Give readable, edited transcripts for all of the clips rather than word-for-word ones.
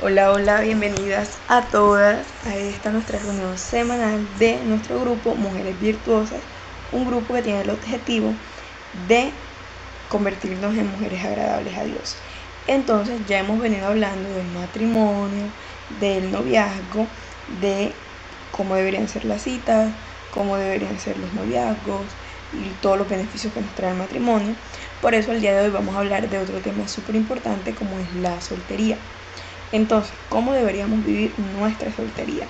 Hola, hola, bienvenidas a todas a esta nuestra reunión semanal de nuestro grupo Mujeres Virtuosas, un grupo que tiene el objetivo de convertirnos en mujeres agradables a Dios. Entonces ya hemos venido hablando del matrimonio, del noviazgo, de cómo deberían ser las citas, cómo deberían ser los noviazgos y todos los beneficios que nos trae el matrimonio. Por eso el día de hoy vamos a hablar de otro tema súper importante como es la soltería. Entonces, ¿cómo deberíamos vivir nuestra soltería?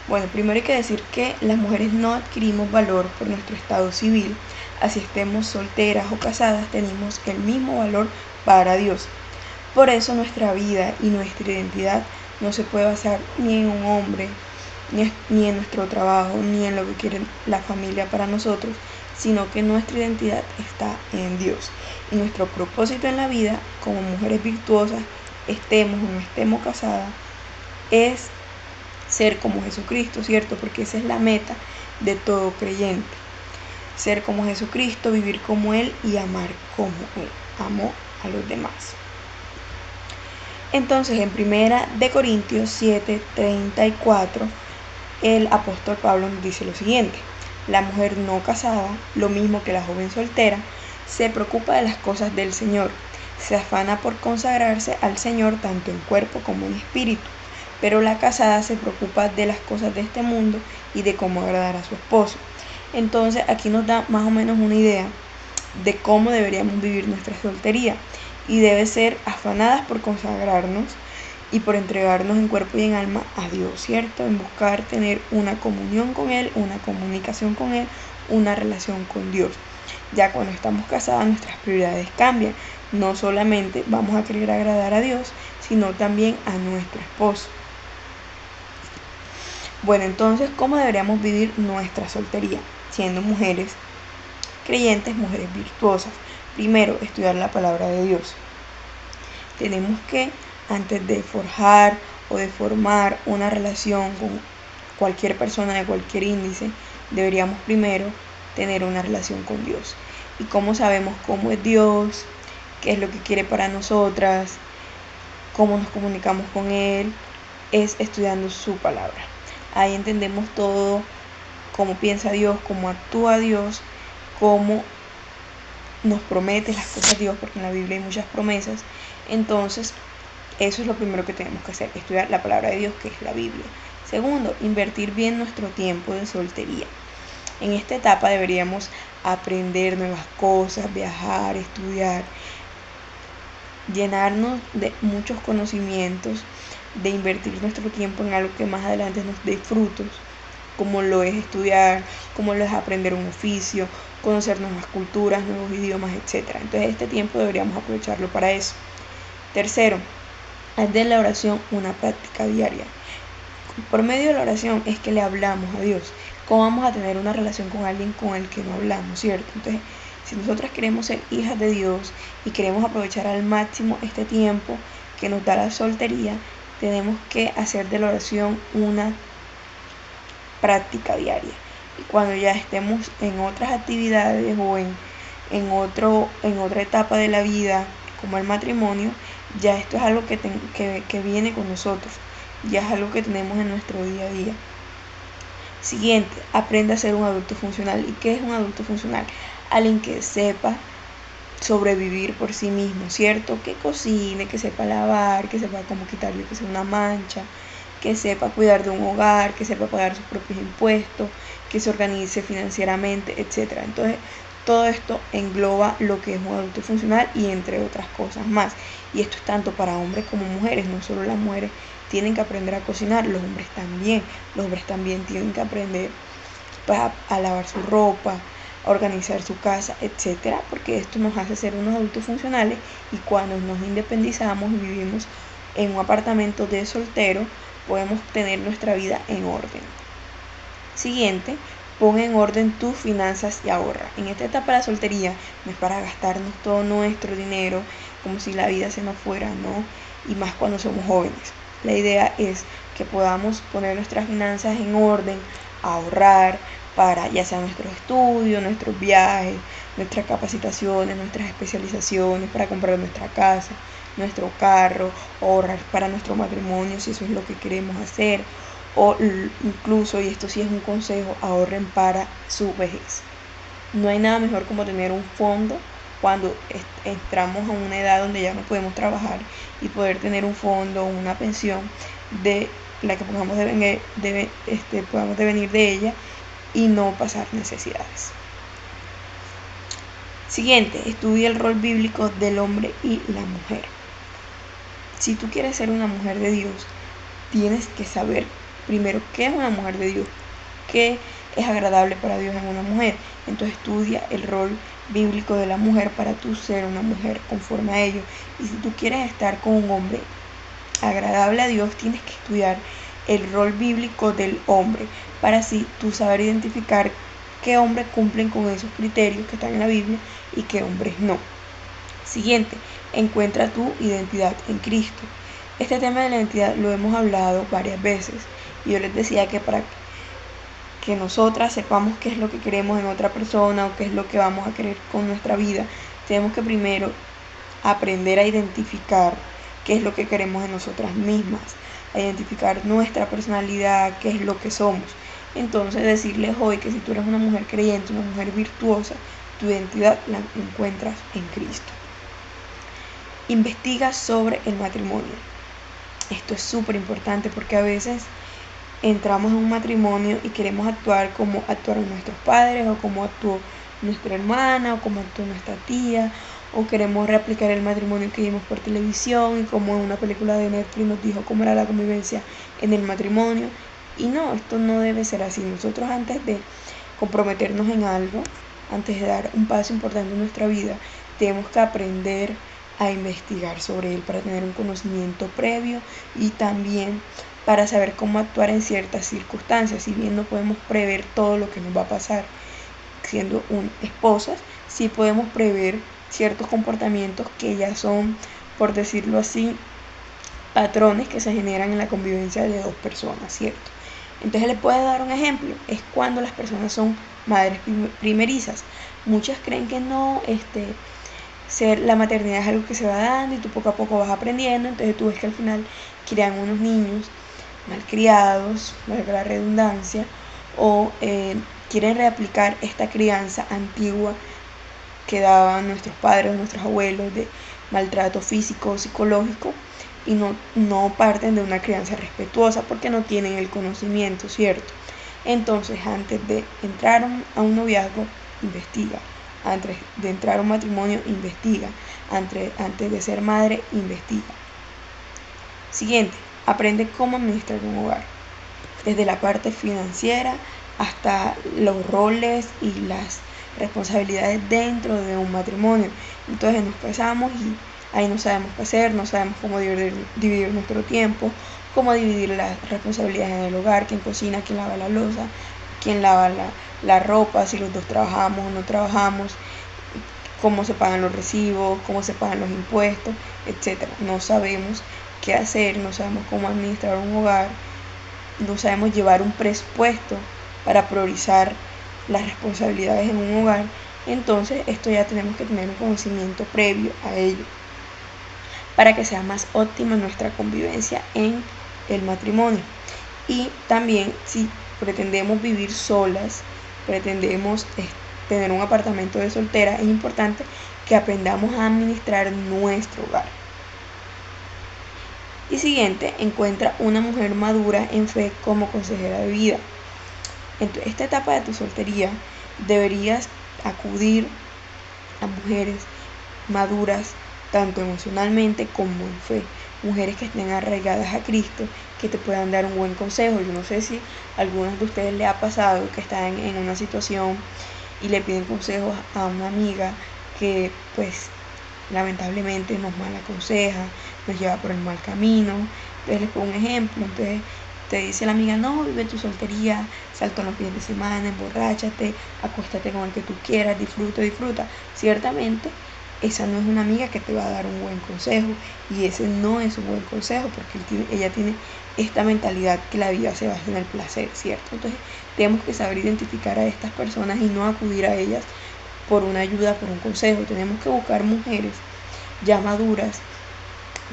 Bueno, primero hay que decir que las mujeres no adquirimos valor por nuestro estado civil, así estemos solteras o casadas, tenemos el mismo valor para Dios. Por eso nuestra vida y nuestra identidad no se puede basar ni en un hombre, ni en nuestro trabajo, ni en lo que quiere la familia para nosotros, sino que nuestra identidad está en Dios. Y nuestro propósito en la vida, como mujeres virtuosas, estemos o no estemos casadas, es ser como Jesucristo, ¿cierto? Porque esa es la meta de todo creyente. Ser como Jesucristo, vivir como Él y amar como Él amó a los demás. Entonces, en 1 Corintios 7:34, el apóstol Pablo nos dice lo siguiente: la mujer no casada, lo mismo que la joven soltera, se preocupa de las cosas del Señor, se afana por consagrarse al Señor tanto en cuerpo como en espíritu, pero la casada se preocupa de las cosas de este mundo y de cómo agradar a su esposo. Entonces aquí nos da más o menos una idea de cómo deberíamos vivir nuestra soltería, y debe ser afanadas por consagrarnos y por entregarnos en cuerpo y en alma a Dios, ¿cierto? En buscar tener una comunión con Él, una comunicación con Él, una relación con Dios. Ya cuando estamos casadas, nuestras prioridades cambian. No solamente vamos a querer agradar a Dios, sino también a nuestro esposo. Bueno, entonces, ¿cómo deberíamos vivir nuestra soltería? Siendo mujeres creyentes, mujeres virtuosas. Primero, estudiar la palabra de Dios. Tenemos que, antes de forjar o de formar una relación con cualquier persona de cualquier índice, deberíamos primero tener una relación con Dios. ¿Y cómo sabemos cómo es Dios? ¿Qué es lo que quiere para nosotras? ¿Cómo nos comunicamos con Él? Es estudiando su palabra. Ahí entendemos todo, cómo piensa Dios, cómo actúa Dios, cómo nos promete las cosas Dios, porque en la Biblia hay muchas promesas. Entonces, eso es lo primero que tenemos que hacer, estudiar la palabra de Dios, que es la Biblia. Segundo, invertir bien nuestro tiempo de soltería. En esta etapa deberíamos aprender nuevas cosas, viajar, estudiar, llenarnos de muchos conocimientos, de invertir nuestro tiempo en algo que más adelante nos dé frutos, como lo es estudiar, como lo es aprender un oficio, conocer nuevas culturas, nuevos idiomas, etc. Entonces este tiempo deberíamos aprovecharlo para eso. Tercero, haz de la oración una práctica diaria. Por medio de la oración es que le hablamos a Dios. ¿Cómo vamos a tener una relación con alguien con el que no hablamos, cierto? Entonces, si nosotras queremos ser hijas de Dios y queremos aprovechar al máximo este tiempo que nos da la soltería, tenemos que hacer de la oración una práctica diaria. Y cuando ya estemos en otras actividades o en otra etapa de la vida, como el matrimonio, ya esto es algo que viene con nosotros, ya es algo que tenemos en nuestro día a día. Siguiente, aprende a ser un adulto funcional. ¿Y qué es un adulto funcional? Alguien que sepa sobrevivir por sí mismo, ¿cierto? Que cocine, que sepa lavar, que sepa cómo quitarle que sea una mancha, que sepa cuidar de un hogar, que sepa pagar sus propios impuestos, que se organice financieramente, etc. Entonces, todo esto engloba lo que es un adulto funcional y entre otras cosas más. Y esto es tanto para hombres como mujeres, no solo las mujeres tienen que aprender a cocinar, los hombres también. Los hombres también tienen que aprender a lavar su ropa, a organizar su casa, etcétera, porque esto nos hace ser unos adultos funcionales. Y cuando nos independizamos y vivimos en un apartamento de soltero, podemos tener nuestra vida en orden. Siguiente, pon en orden tus finanzas y ahorra. En esta etapa de la soltería no es para gastarnos todo nuestro dinero como si la vida se nos fuera, ¿no? Y más cuando somos jóvenes. La idea es que podamos poner nuestras finanzas en orden, ahorrar para ya sea nuestros estudios, nuestros viajes, nuestras capacitaciones, nuestras especializaciones, para comprar nuestra casa, nuestro carro, o ahorrar para nuestro matrimonio si eso es lo que queremos hacer, o incluso, y esto sí es un consejo, ahorren para su vejez. No hay nada mejor como tener un fondo cuando entramos a una edad donde ya no podemos trabajar, y poder tener un fondo o una pensión de la que podamos devenir de ella y no pasar necesidades. Siguiente, estudia el rol bíblico del hombre y la mujer. Si tú quieres ser una mujer de Dios, tienes que saber primero qué es una mujer de Dios, qué es agradable para Dios en una mujer. Entonces estudia el rol bíblico de la mujer para tú ser una mujer conforme a ello. Y si tú quieres estar con un hombre agradable a Dios, tienes que estudiar el rol bíblico del hombre para así tú saber identificar qué hombres cumplen con esos criterios que están en la Biblia y qué hombres no. Siguiente, encuentra tu identidad en Cristo. Este tema de la identidad lo hemos hablado varias veces, y yo les decía que para que nosotras sepamos qué es lo que queremos en otra persona o qué es lo que vamos a querer con nuestra vida, tenemos que primero aprender a identificar qué es lo que queremos en nosotras mismas, a identificar nuestra personalidad, qué es lo que somos. Entonces decirles hoy que si tú eres una mujer creyente, una mujer virtuosa, tu identidad la encuentras en Cristo. Investiga sobre el matrimonio. Esto es súper importante porque a veces entramos en un matrimonio y queremos actuar como actuaron nuestros padres, o como actuó nuestra hermana, o como actuó nuestra tía, o queremos replicar el matrimonio que vimos por televisión, y como en una película de Netflix nos dijo cómo era la convivencia en el matrimonio. Y no, esto no debe ser así. Nosotros, antes de comprometernos en algo, antes de dar un paso importante en nuestra vida, tenemos que aprender a investigar sobre él para tener un conocimiento previo, y también para saber cómo actuar en ciertas circunstancias. Si bien no podemos prever todo lo que nos va a pasar siendo esposas, sí podemos prever ciertos comportamientos que ya son, por decirlo así, patrones que se generan en la convivencia de dos personas, ¿cierto? Entonces le puedo dar un ejemplo, es cuando las personas son madres primerizas. Muchas creen que no, la maternidad es algo que se va dando y tú poco a poco vas aprendiendo. Entonces tú ves que al final crean unos niños malcriados, valga la redundancia, o quieren reaplicar esta crianza antigua que daban nuestros padres, nuestros abuelos, de maltrato físico, psicológico, y no parten de una crianza respetuosa porque no tienen el conocimiento, ¿cierto? Entonces, antes de entrar a un noviazgo, investiga. Antes de entrar a un matrimonio, investiga. Antes de ser madre, investiga. Siguiente, aprende cómo administrar un hogar, desde la parte financiera hasta los roles y las responsabilidades dentro de un matrimonio. Entonces nos casamos y ahí no sabemos qué hacer, no sabemos cómo dividir nuestro tiempo, cómo dividir las responsabilidades en el hogar, quién cocina, quién lava la loza, quién lava la ropa, si los dos trabajamos o no trabajamos, cómo se pagan los recibos, cómo se pagan los impuestos, etc. No sabemos qué hacer, no sabemos cómo administrar un hogar, no sabemos llevar un presupuesto para priorizar las responsabilidades en un hogar. Entonces esto ya tenemos que tener un conocimiento previo a ello para que sea más óptima nuestra convivencia en el matrimonio. Y también, si pretendemos vivir solas, pretendemos tener un apartamento de soltera, es importante que aprendamos a administrar nuestro hogar. Y siguiente, encuentra una mujer madura en fe como consejera de vida. En esta etapa de tu soltería deberías acudir a mujeres maduras, tanto emocionalmente como en fe, mujeres que estén arraigadas a Cristo, que te puedan dar un buen consejo. Yo no sé si a algunos de ustedes les ha pasado que están en una situación y le piden consejos a una amiga que pues lamentablemente nos mal aconseja, nos lleva por el mal camino. Entonces les pongo un ejemplo. Entonces te dice la amiga: no, vive tu soltería, salta los fines de semana, emborráchate, acuéstate con el que tú quieras, disfruta. Ciertamente esa no es una amiga que te va a dar un buen consejo, y ese no es un buen consejo, porque ella tiene esta mentalidad que la vida se basa en el placer, ¿cierto? Entonces tenemos que saber identificar a estas personas y no acudir a ellas por una ayuda, por un consejo. Tenemos que buscar mujeres ya maduras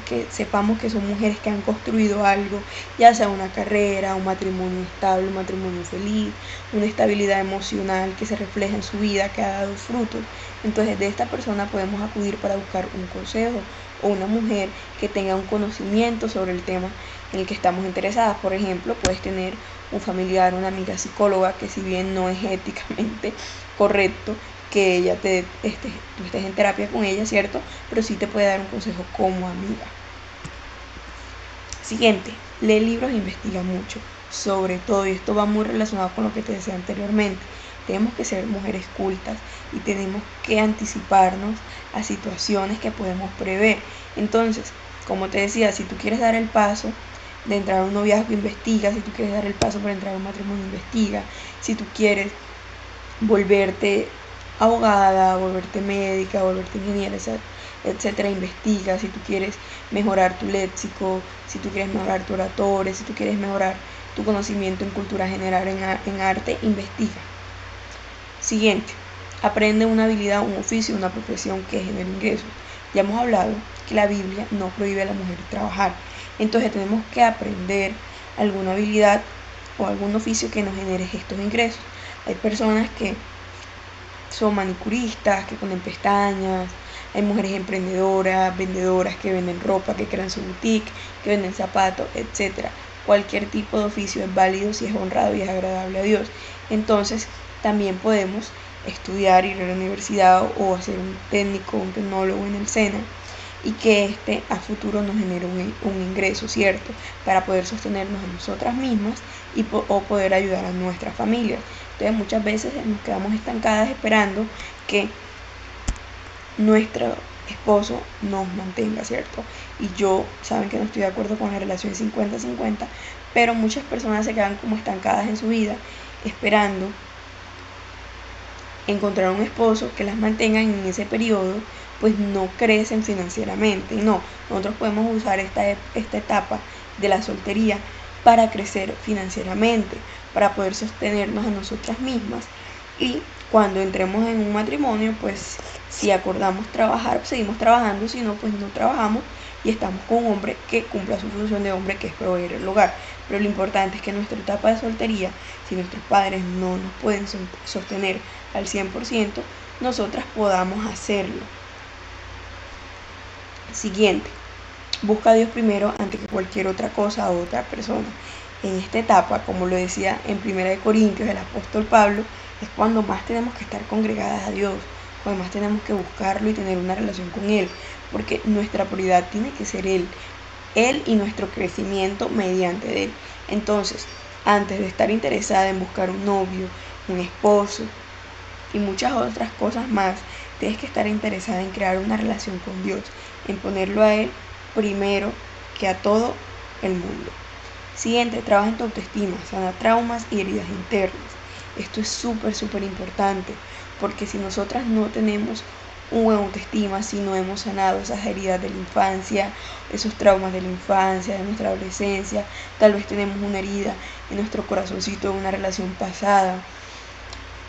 que sepamos que son mujeres que han construido algo, ya sea una carrera, un matrimonio estable, un matrimonio feliz, una estabilidad emocional que se refleja en su vida, que ha dado frutos. Entonces de esta persona podemos acudir para buscar un consejo, o una mujer que tenga un conocimiento sobre el tema en el que estamos interesadas. Por ejemplo, puedes tener un familiar, una amiga psicóloga, que si bien no es éticamente correcto que tú estés en terapia con ella, ¿cierto? Pero sí te puede dar un consejo como amiga. Siguiente, lee libros e investiga mucho. Sobre todo, y esto va muy relacionado con lo que te decía anteriormente, tenemos que ser mujeres cultas y tenemos que anticiparnos a situaciones que podemos prever. Entonces, como te decía, si tú quieres dar el paso de entrar a un noviazgo, investiga. Si tú quieres dar el paso para entrar a un matrimonio, investiga. Si tú quieres volverte abogada, volverte médica, volverte ingeniera, etcétera, investiga. Si tú quieres mejorar tu léxico, si tú quieres mejorar tu oratoria, si tú quieres mejorar tu conocimiento en cultura general, en arte, investiga. Siguiente, aprende una habilidad, un oficio, una profesión que genere ingresos. Ya hemos hablado que la Biblia no prohíbe a la mujer trabajar, entonces tenemos que aprender alguna habilidad o algún oficio que nos genere estos ingresos. Hay personas que son manicuristas, que ponen pestañas, hay mujeres emprendedoras, vendedoras que venden ropa, que crean su boutique, que venden zapatos, etcétera. Cualquier tipo de oficio es válido si es honrado y es agradable a Dios. Entonces, también podemos estudiar, ir a la universidad o hacer un técnico, un tecnólogo en el SENA, y que a futuro nos genere un ingreso, ¿cierto? Para poder sostenernos a nosotras mismas o poder ayudar a nuestra familia. Entonces muchas veces nos quedamos estancadas esperando que nuestro esposo nos mantenga, ¿cierto? Y yo, saben que no estoy de acuerdo con la relación 50-50, pero muchas personas se quedan como estancadas en su vida esperando encontrar un esposo que las mantenga en ese periodo, pues no crecen financieramente. No, nosotros podemos usar esta etapa de la soltería para crecer financieramente, para poder sostenernos a nosotras mismas, y cuando entremos en un matrimonio, pues si acordamos trabajar, seguimos trabajando. Si no, pues no trabajamos y estamos con un hombre que cumpla su función de hombre, que es proveer el hogar. Pero lo importante es que en nuestra etapa de soltería, si nuestros padres no nos pueden sostener al 100%, nosotras podamos hacerlo. Siguiente, busca a Dios primero antes que cualquier otra cosa o otra persona. En esta etapa, como lo decía en 1 Corintios el apóstol Pablo, es cuando más tenemos que estar congregadas a Dios, cuando más tenemos que buscarlo y tener una relación con Él, porque nuestra prioridad tiene que ser Él y nuestro crecimiento mediante Él. Entonces, antes de estar interesada en buscar un novio, un esposo y muchas otras cosas más, tienes que estar interesada en crear una relación con Dios, en ponerlo a Él primero que a todo el mundo. Siguiente, trabaja en tu autoestima, sana traumas y heridas internas. Esto es súper importante, porque si nosotras no tenemos un buen autoestima, si no hemos sanado esas heridas de la infancia, esos traumas de la infancia, de nuestra adolescencia, tal vez tenemos una herida en nuestro corazoncito de una relación pasada,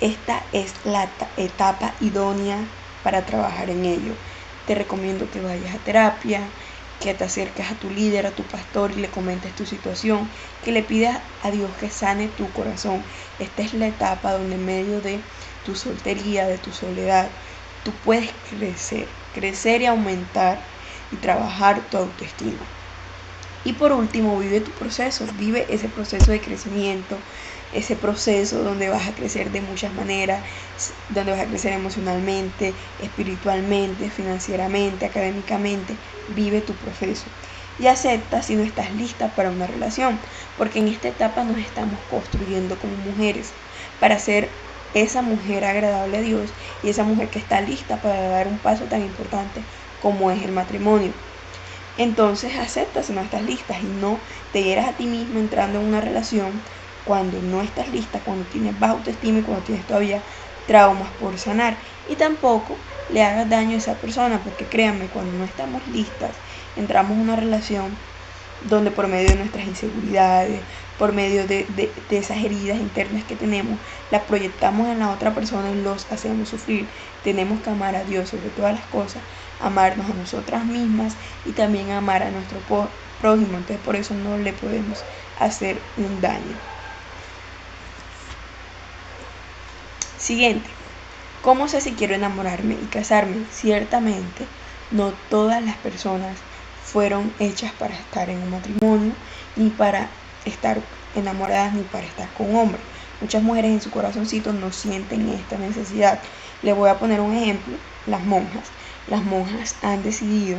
esta es la etapa idónea para trabajar en ello. Te recomiendo que vayas a terapia, que te acerques a tu líder, a tu pastor, y le comentes tu situación, que le pidas a Dios que sane tu corazón. Esta es la etapa donde en medio de tu soltería, de tu soledad, tú puedes crecer y aumentar y trabajar tu autoestima. Y por último, vive ese proceso de crecimiento, ese proceso donde vas a crecer de muchas maneras, donde vas a crecer emocionalmente, espiritualmente, financieramente, académicamente. Vive tu proceso y acepta si no estás lista para una relación, porque en esta etapa nos estamos construyendo como mujeres para ser esa mujer agradable a Dios y esa mujer que está lista para dar un paso tan importante como es el matrimonio. Entonces acepta si no estás lista y no te hieras a ti mismo entrando en una relación cuando no estás lista, cuando tienes baja autoestima y cuando tienes todavía traumas por sanar. Y tampoco le hagas daño a esa persona, porque créanme, cuando no estamos listas, entramos en una relación donde por medio de nuestras inseguridades, por medio de esas heridas internas que tenemos, las proyectamos en la otra persona y los hacemos sufrir. Tenemos que amar a Dios sobre todas las cosas, amarnos a nosotras mismas y también amar a nuestro prójimo. Entonces por eso no le podemos hacer un daño. Siguiente. ¿Cómo sé si quiero enamorarme y casarme? Ciertamente, no todas las personas fueron hechas para estar en un matrimonio, ni para estar enamoradas, ni para estar con un hombre. Muchas mujeres en su corazoncito no sienten esta necesidad. Les voy a poner un ejemplo, las monjas. Las monjas han decidido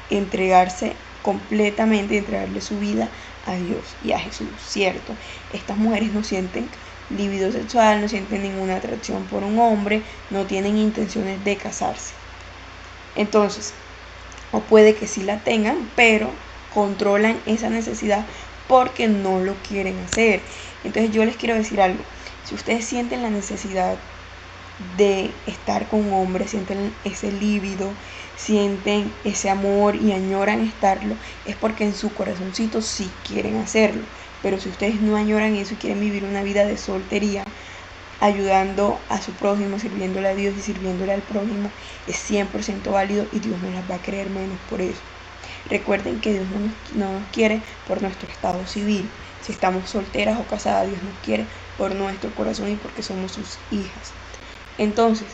entregarse completamente y entregarle su vida a Dios y a Jesús, ¿cierto? Estas mujeres no sienten libido sexual, no sienten ninguna atracción por un hombre, no tienen intenciones de casarse. Entonces, o puede que sí la tengan, pero controlan esa necesidad porque no lo quieren hacer. Entonces yo les quiero decir algo, si ustedes sienten la necesidad de estar con un hombre, sienten ese líbido, sienten ese amor y añoran estarlo, es porque en su corazoncito sí quieren hacerlo. Pero si ustedes no añoran eso y quieren vivir una vida de soltería, ayudando a su prójimo, sirviéndole a Dios y sirviéndole al prójimo, es 100% válido y Dios no las va a creer menos por eso. Recuerden que Dios no nos quiere por nuestro estado civil. Si estamos solteras o casadas, Dios nos quiere por nuestro corazón y porque somos sus hijas. Entonces,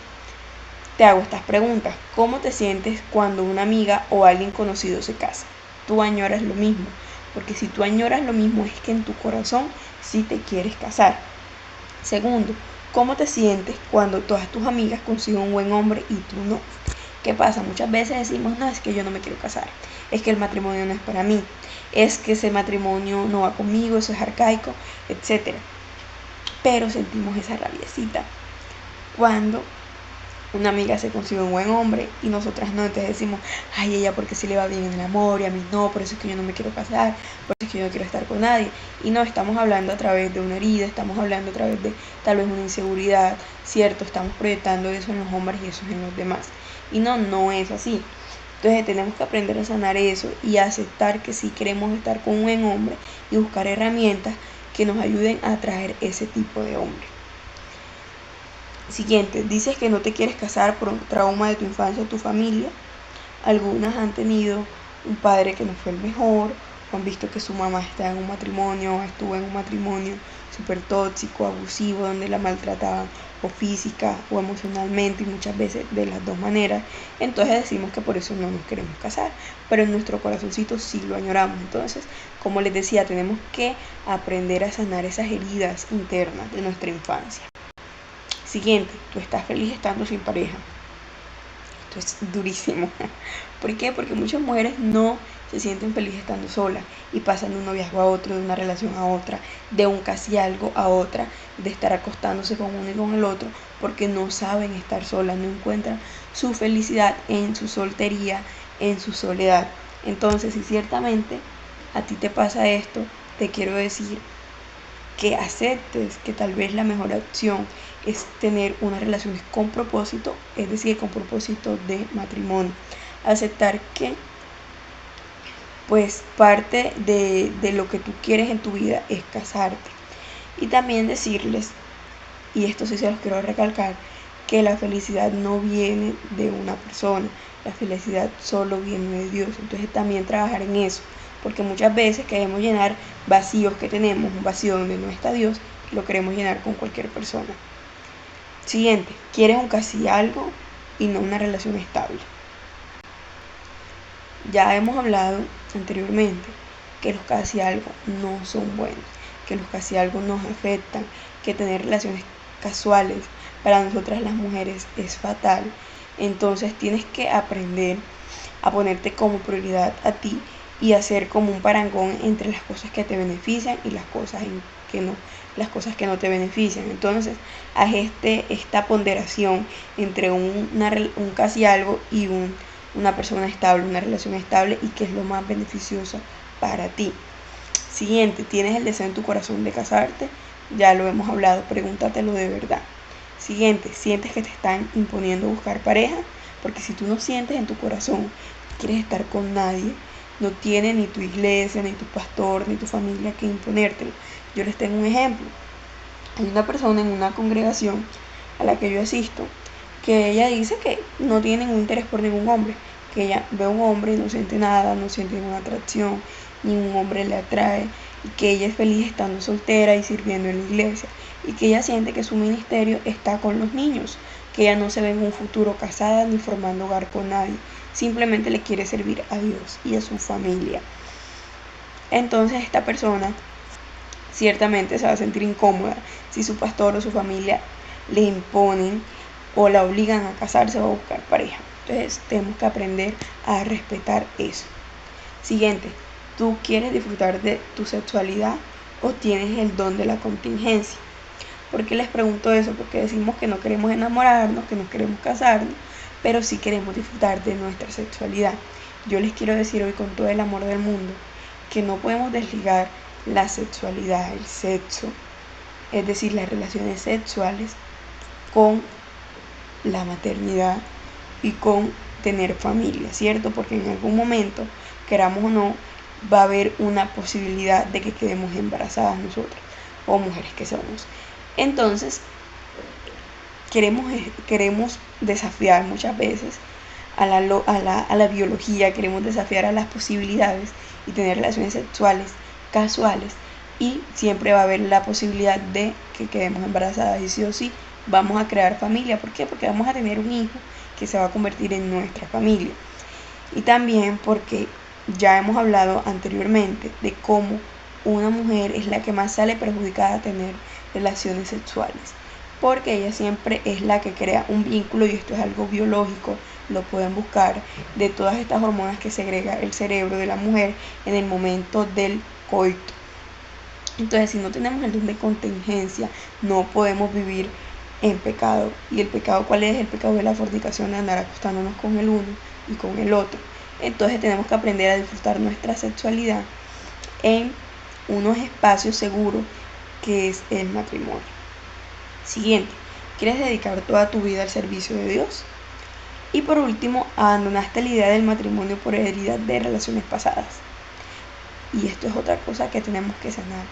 te hago estas preguntas. ¿Cómo te sientes cuando una amiga o alguien conocido se casa? ¿Tú añoras lo mismo? Porque si tú añoras lo mismo es que en tu corazón sí te quieres casar. Segundo, ¿cómo te sientes cuando todas tus amigas consiguen un buen hombre y tú no? ¿Qué pasa? Muchas veces decimos, no, es que yo no me quiero casar, es que el matrimonio no es para mí, es que ese matrimonio no va conmigo, eso es arcaico, etc. Pero sentimos esa rabiecita cuando una amiga se consigue un buen hombre y nosotras no, entonces decimos, ay, ella porque sí le va bien en el amor y a mí no, por eso es que yo no me quiero casar, por eso es que yo no quiero estar con nadie. Y no, estamos hablando a través de una herida, estamos hablando a través de tal vez una inseguridad, cierto, estamos proyectando eso en los hombres y eso en los demás. Y no, no es así. Entonces tenemos que aprender a sanar eso y a aceptar que sí queremos estar con un buen hombre y buscar herramientas que nos ayuden a atraer ese tipo de hombre. Siguiente, dices que no te quieres casar por un trauma de tu infancia o tu familia. Algunas han tenido un padre que no fue el mejor, o han visto que su mamá está en un matrimonio, estuvo en un matrimonio súper tóxico, abusivo, donde la maltrataban o física o emocionalmente y muchas veces de las dos maneras. Entonces decimos que por eso no nos queremos casar, pero en nuestro corazoncito sí lo añoramos. Entonces, como les decía, tenemos que aprender a sanar esas heridas internas de nuestra infancia. Siguiente, tú estás feliz estando sin pareja. Esto es durísimo. ¿Por qué? Porque muchas mujeres no se sienten felices estando solas y pasan de un noviazgo a otro, de una relación a otra, de un casi algo a otra, de estar acostándose con uno y con el otro, porque no saben estar solas, no encuentran su felicidad en su soltería, en su soledad. Entonces, si ciertamente a ti te pasa esto, te quiero decir que aceptes que tal vez la mejor opción es tener unas relaciones con propósito, es decir, con propósito de matrimonio. Aceptar que pues parte de lo que tú quieres en tu vida es casarte. Y también decirles, y esto sí se los quiero recalcar, que la felicidad no viene de una persona, la felicidad solo viene de Dios. Entonces también trabajar en eso, porque muchas veces queremos llenar vacíos que tenemos, un vacío donde no está Dios, y lo queremos llenar con cualquier persona. Siguiente, quieres un casi algo y no una relación estable. Ya hemos hablado anteriormente que los casi algo no son buenos, que los casi algo nos afectan, que tener relaciones casuales para nosotras las mujeres es fatal. Entonces tienes que aprender a ponerte como prioridad a ti y hacer como un parangón entre las cosas que te benefician y las cosas las cosas que no te benefician. Entonces haz esta ponderación entre un casi algo y una persona estable, una relación estable y qué es lo más beneficioso para ti. Siguiente, ¿tienes el deseo en tu corazón de casarte? Ya lo hemos hablado, pregúntatelo de verdad. Siguiente, ¿sientes que te están imponiendo buscar pareja? Porque si tú no sientes en tu corazón que quieres estar con nadie, no tiene ni tu iglesia, ni tu pastor, ni tu familia que imponértelo. Yo les tengo un ejemplo. Hay una persona en una congregación a la que yo asisto que ella dice que no tiene ningún interés por ningún hombre, que ella ve a un hombre y no siente nada, no siente ninguna atracción, ningún hombre le atrae, y que ella es feliz estando soltera y sirviendo en la iglesia, y que ella siente que su ministerio está con los niños, que ella no se ve en un futuro casada ni formando hogar con nadie, simplemente le quiere servir a Dios y a su familia. Entonces esta persona ciertamente se va a sentir incómoda si su pastor o su familia le imponen o la obligan a casarse o a buscar pareja. Entonces tenemos que aprender a respetar eso. Siguiente, ¿tú quieres disfrutar de tu sexualidad o tienes el don de la contingencia? ¿Por qué les pregunto eso? Porque decimos que no queremos enamorarnos, que no queremos casarnos, pero sí queremos disfrutar de nuestra sexualidad. Yo les quiero decir hoy con todo el amor del mundo que no podemos desligar la sexualidad, el sexo, es decir, las relaciones sexuales, con la maternidad y con tener familia, ¿cierto? Porque en algún momento, queramos o no, va a haber una posibilidad de que quedemos embarazadas nosotras o mujeres que somos. Entonces, queremos desafiar muchas veces a la biología, queremos desafiar a las posibilidades y tener relaciones sexuales casuales, y siempre va a haber la posibilidad de que quedemos embarazadas y sí o sí vamos a crear familia. ¿Por qué? Porque vamos a tener un hijo que se va a convertir en nuestra familia. Y también porque ya hemos hablado anteriormente de cómo una mujer es la que más sale perjudicada a tener relaciones sexuales, porque ella siempre es la que crea un vínculo, y esto es algo biológico, lo pueden buscar, de todas estas hormonas que segrega el cerebro de la mujer en el momento del coito. Entonces, si no tenemos el don de contingencia, no podemos vivir en pecado. ¿Y el pecado cuál es? El pecado de la fornicación, de andar acostándonos con el uno y con el otro. Entonces tenemos que aprender a disfrutar nuestra sexualidad en unos espacios seguros, que es el matrimonio. Siguiente, ¿quieres dedicar toda tu vida al servicio de Dios? Y por último, abandonaste la idea del matrimonio por heridas de relaciones pasadas. Y esto es otra cosa que tenemos que sanar.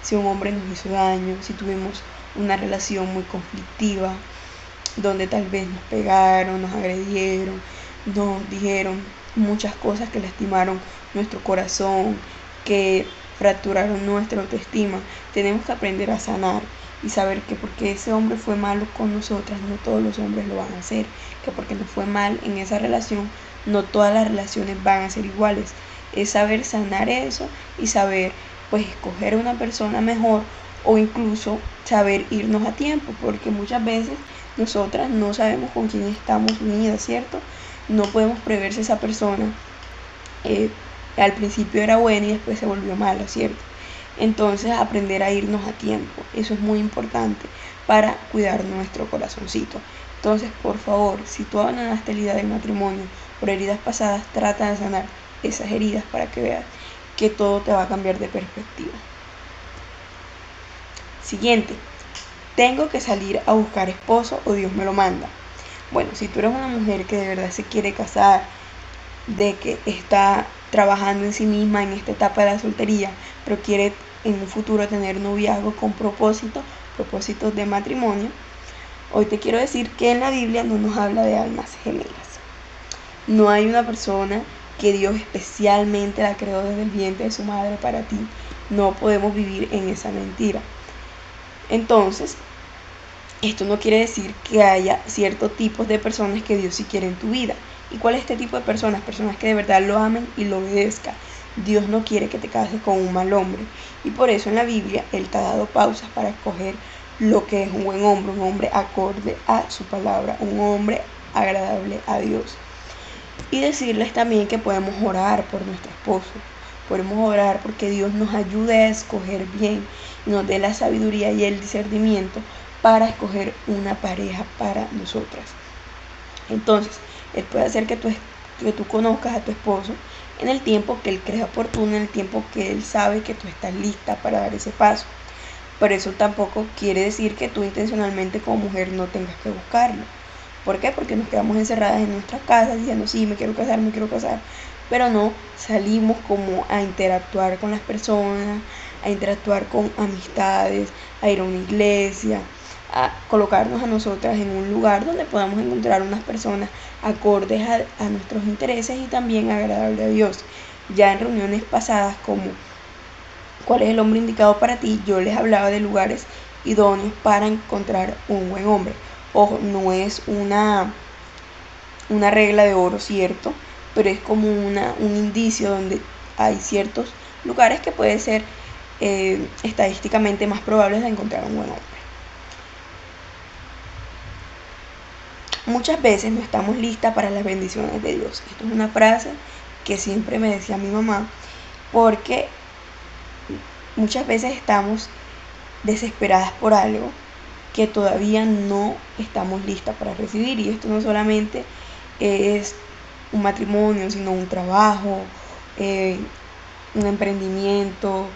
Si un hombre nos hizo daño, si tuvimos una relación muy conflictiva, donde tal vez nos pegaron, nos agredieron, nos dijeron muchas cosas que lastimaron nuestro corazón, que fracturaron nuestra autoestima, tenemos que aprender a sanar y saber que porque ese hombre fue malo con nosotras, no todos los hombres lo van a hacer, que porque nos fue mal en esa relación, no todas las relaciones van a ser iguales. Es saber sanar eso y saber pues escoger una persona mejor, o incluso saber irnos a tiempo, porque muchas veces nosotras no sabemos con quién estamos unidas, ¿cierto? No podemos prever si esa persona al principio era buena y después se volvió mala, ¿cierto? Entonces aprender a irnos a tiempo, eso es muy importante para cuidar nuestro corazoncito. Entonces, por favor, si tú abandonaste la idea del matrimonio por heridas pasadas, trata de sanar esas heridas para que veas que todo te va a cambiar de perspectiva. Siguiente, ¿tengo que salir a buscar esposo o Dios me lo manda? Bueno, si tú eres una mujer que de verdad se quiere casar, de que está trabajando en sí misma en esta etapa de la soltería, pero quiere en un futuro tener noviazgo con propósitos de matrimonio, hoy te quiero decir que en la Biblia no nos habla de almas gemelas. No hay una persona que Dios especialmente la creó desde el vientre de su madre para ti. No podemos vivir en esa mentira. Entonces, esto no quiere decir que haya ciertos tipos de personas que Dios sí quiere en tu vida. ¿Y cuál es este tipo de personas? Personas que de verdad lo amen y lo obedezcan. Dios no quiere que te cases con un mal hombre. Y por eso en la Biblia Él te ha dado pausas para escoger lo que es un buen hombre, un hombre acorde a su palabra, un hombre agradable a Dios. Y decirles también que podemos orar por nuestro esposo. Podemos orar porque Dios nos ayude a escoger bien y nos dé la sabiduría y el discernimiento para escoger una pareja para nosotras. Entonces, Él puede hacer que tú conozcas a tu esposo en el tiempo que Él crea oportuno, en el tiempo que Él sabe que tú estás lista para dar ese paso. Pero eso tampoco quiere decir que tú intencionalmente como mujer no tengas que buscarlo. ¿Por qué? Porque nos quedamos encerradas en nuestras casas diciendo, sí, me quiero casar, pero no salimos como a interactuar con las personas, a interactuar con amistades, a ir a una iglesia, a colocarnos a nosotras en un lugar donde podamos encontrar unas personas acordes a nuestros intereses y también agradable a Dios. Ya en reuniones pasadas, como ¿cuál es el hombre indicado para ti?, yo les hablaba de lugares idóneos para encontrar un buen hombre. Ojo, no es una regla de oro, ¿cierto? Pero es como un indicio donde hay ciertos lugares que puede ser estadísticamente más probables de encontrar un buen hombre. Muchas veces no estamos listas para las bendiciones de Dios. Esto es una frase que siempre me decía mi mamá, porque muchas veces estamos desesperadas por algo que todavía no estamos listas para recibir. Y esto no solamente es un matrimonio, sino un trabajo, un emprendimiento,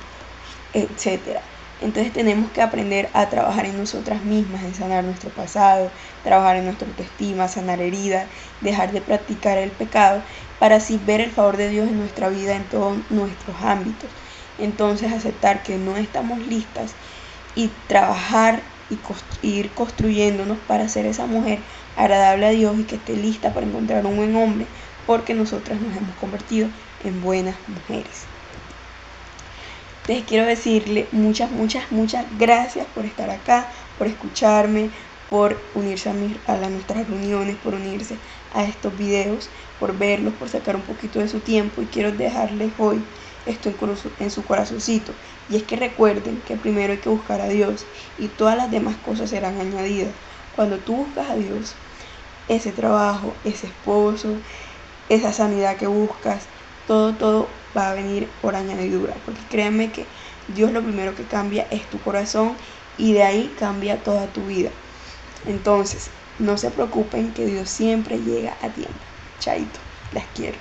etcétera. Entonces tenemos que aprender a trabajar en nosotras mismas, en sanar nuestro pasado, trabajar en nuestra autoestima, sanar heridas, dejar de practicar el pecado, para así ver el favor de Dios en nuestra vida en todos nuestros ámbitos. Entonces aceptar que no estamos listas y trabajar y ir construyéndonos para ser esa mujer agradable a Dios y que esté lista para encontrar un buen hombre, porque nosotras nos hemos convertido en buenas mujeres. Les quiero decirle muchas gracias por estar acá, por escucharme, por unirse a nuestras reuniones, por unirse a estos videos, por verlos, por sacar un poquito de su tiempo. Y quiero dejarles hoy esto en su corazoncito, y es que recuerden que primero hay que buscar a Dios y todas las demás cosas serán añadidas. Cuando tú buscas a Dios, ese trabajo, ese esposo, esa sanidad que buscas, todo va a venir por añadidura, porque créanme que Dios lo primero que cambia es tu corazón, y de ahí cambia toda tu vida. Entonces, no se preocupen, que Dios siempre llega a tiempo. Chaito, las quiero.